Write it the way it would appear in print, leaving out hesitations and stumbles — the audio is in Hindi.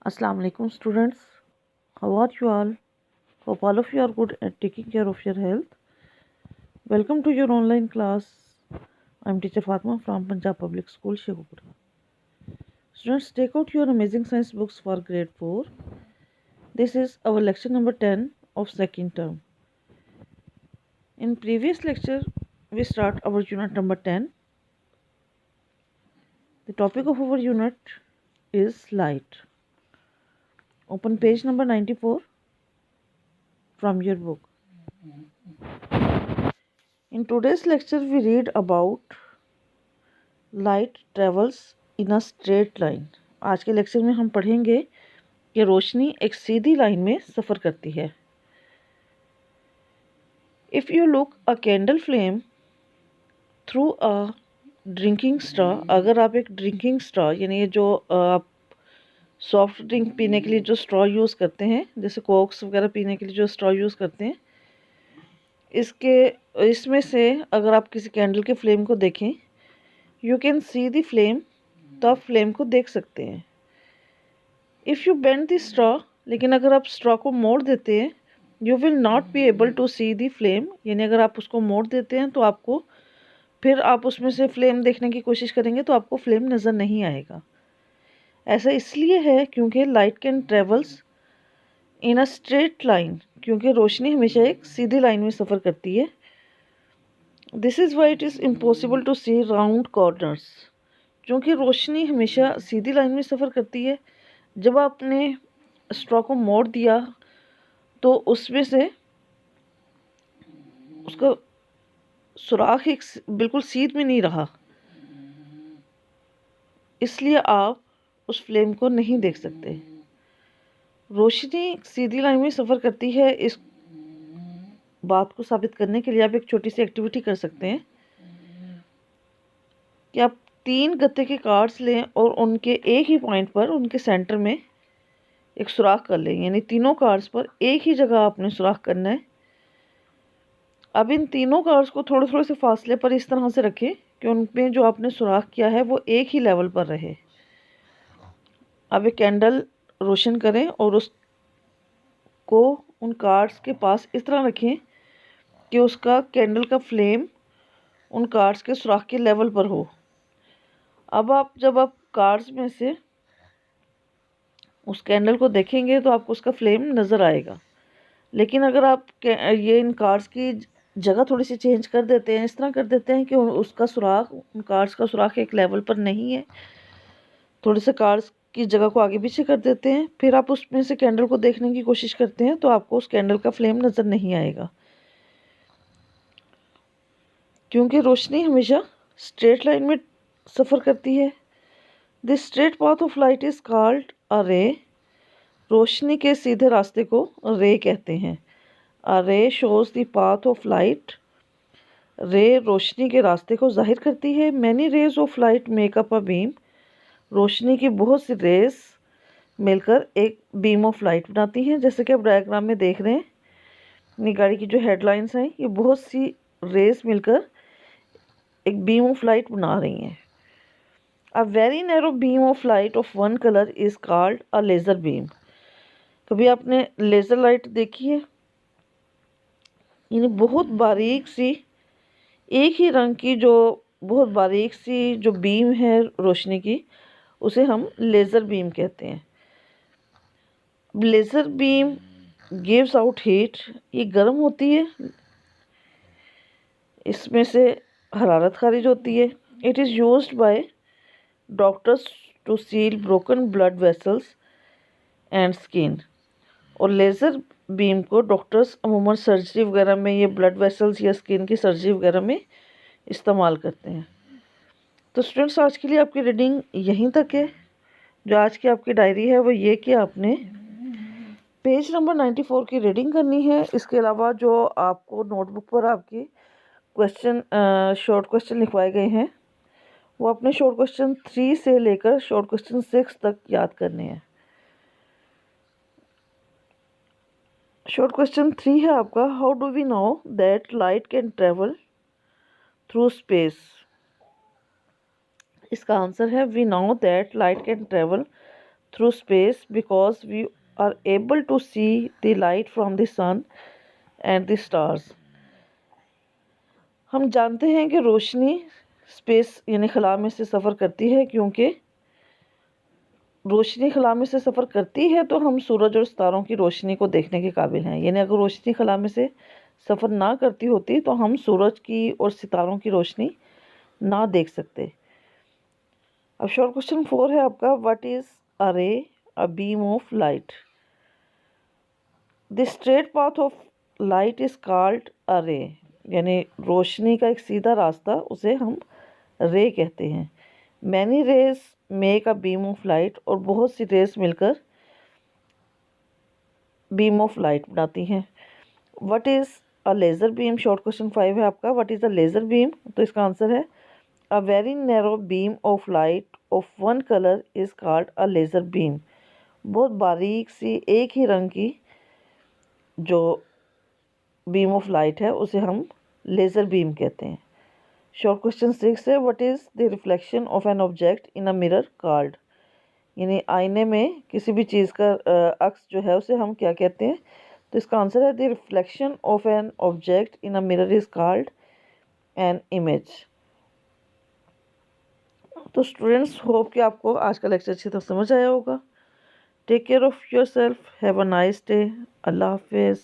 Assalamu alaikum students. How are you all? Hope all of you are good at taking care of your health. Welcome to your online class. I'm teacher Fatma from Punjab Public School, Shekhupura. Students, take out your amazing science books for grade 4. This is our lecture number 10 of second term. In previous lecture, we start our unit number 10. The topic of our unit is light. Open page number 94 from your book. In today's lecture, we read about light travels in a straight line. आज के लेक्चर में हम पढ़ेंगे कि रोशनी एक सीधी लाइन में सफ़र करती है. If you look a candle flame through a drinking straw, अगर आप एक ड्रिंकिंग स्ट्रॉ यानी ये जो आप सॉफ्ट ड्रिंक पीने के लिए जो स्ट्रॉ यूज़ करते हैं, जैसे कोक्स वगैरह पीने के लिए जो स्ट्रॉ यूज़ करते हैं, इसमें से अगर आप किसी कैंडल के फ्लेम को देखें, you can see the flame, तो आप फ्लेम को देख सकते हैं. If you bend the straw, लेकिन अगर आप स्ट्रॉ को मोड़ देते हैं, you will not be able to see the flame, यानी अगर आप उसको मोड़ देते हैं तो आपको फिर आप उसमें से फ्लेम देखने की कोशिश करेंगे तो आपको फ्लेम नज़र नहीं आएगा. ऐसा इसलिए है क्योंकि light can travels in a straight line, क्योंकि रोशनी हमेशा एक सीधी लाइन में सफ़र करती है. This is why it is impossible to see round corners. क्योंकि रोशनी हमेशा सीधी लाइन में सफ़र करती है, जब आपने स्ट्रॉ को मोड़ दिया तो उसमें से उसका सुराख एक बिल्कुल सीध में नहीं रहा, इसलिए आप उस फ्लेम को नहीं देख सकते. रोशनी सीधी लाइन में सफ़र करती है, इस बात को साबित करने के लिए आप एक छोटी सी एक्टिविटी कर सकते हैं कि आप 3 गत्ते के कार्ड्स लें और उनके एक ही पॉइंट पर, उनके सेंटर में एक सुराख कर लें. यानी तीनों कार्ड्स पर एक ही जगह आपने सुराख करना है. अब इन तीनों कार्ड्स को थोड़े थोड़े से फासले पर इस तरह से रखें कि उनमें जो आपने सुराख किया है वो एक ही लेवल पर रहे. अब एक कैंडल रोशन करें और उसको उन कार्ड्स के पास इस तरह रखें कि उसका कैंडल का फ्लेम उन कार्ड्स के सुराख के लेवल पर हो. अब जब आप कार्ड्स में से उस कैंडल को देखेंगे तो आपको उसका फ्लेम नज़र आएगा. लेकिन अगर आप ये इन कार्ड्स की जगह थोड़ी सी चेंज कर देते हैं, इस तरह कर देते हैं कि उसका सुराख, उन कार्ड्स का सुराख एक लेवल पर नहीं है, थोड़े से कार्ड्स की जगह को आगे पीछे कर देते हैं, फिर आप उसमें से कैंडल को देखने की कोशिश करते हैं तो आपको उस कैंडल का फ्लेम नज़र नहीं आएगा. क्योंकि रोशनी हमेशा स्ट्रेट लाइन में सफ़र करती है. This straight path of light is called अ रे. रोशनी के सीधे रास्ते को रे कहते हैं. A ray shows the path of light. Ray रोशनी के रास्ते को जाहिर करती है. Many rays of light make up a beam. रोशनी की बहुत सी रेस मिलकर एक बीम ऑफ लाइट बनाती हैं. जैसे कि आप डायग्राम में देख रहे हैं, अपनी गाड़ी की जो हेडलाइंस हैं, ये बहुत सी रेस मिलकर एक बीम ऑफ लाइट बना रही हैं. अ very narrow beam of light of one colour is called a laser beam. कभी आपने लेज़र लाइट देखी है? यानी बहुत बारीक सी, एक ही रंग की जो बहुत बारीक सी जो बीम है रोशनी की, उसे हम लेज़र बीम कहते हैं. Laser beam gives out heat. ये गर्म होती है, इसमें से हरारत खारिज होती है. It is used by doctors to seal broken blood vessels and skin. और लेज़र बीम को डॉक्टर्स अमूमन सर्जरी वगैरह में, ये ब्लड वेसल्स या स्किन की सर्जरी वगैरह में इस्तेमाल करते हैं. तो स्टूडेंट्स, आज के लिए आपकी रीडिंग यहीं तक है. जो आज की आपकी डायरी है वो ये कि आपने पेज नंबर 94 की रीडिंग करनी है. इसके अलावा जो आपको नोटबुक पर आपकी क्वेश्चन, शॉर्ट क्वेश्चन लिखवाए गए हैं, वो अपने शॉर्ट क्वेश्चन 3 से लेकर शॉर्ट क्वेश्चन 6 तक याद करने हैं. शॉर्ट क्वेश्चन 3 है आपका, how do we know that light can travel through space. इसका आंसर है we know that light can travel through space because we are able to see the light from the sun and the stars. हम जानते हैं कि रोशनी स्पेस यानी खला में से सफ़र करती है, क्योंकि रोशनी खला में से सफ़र करती है तो हम सूरज और सितारों की रोशनी को देखने के काबिल हैं। यानी अगर रोशनी खला में से सफ़र ना करती होती तो हम सूरज की और सितारों की रोशनी ना देख सकते। अब शॉर्ट क्वेश्चन 4 है आपका, व्हाट इज़ अ रे? अ beam of light. The straight path of light is called अ रे। यानी रोशनी का एक सीधा रास्ता, उसे हम रे कहते हैं। Many rays make a beam of light, और बहुत सी रेज मिलकर बीम ऑफ लाइट बनाती हैं। What is a laser beam? Short question 5 है आपका, what is a laser beam? तो इसका आंसर है a very narrow beam of light of one colour is called a laser beam. बहुत बारीक सी एक ही रंग की जो बीम ऑफ लाइट है उसे हम लेज़र बीम कहते हैं। शॉर्ट क्वेश्चन 6 है, what is the reflection of an object in a mirror called? यानी आईने में किसी भी चीज़ का अक्स जो है उसे हम क्या कहते हैं? तो इसका आंसर है the reflection of an object in a mirror is called an image. तो स्टूडेंट्स, होप कि आपको आज का लेक्चर अच्छी तरह समझ आया होगा। Take care of yourself, have a nice day. अल्लाह हाफिज़।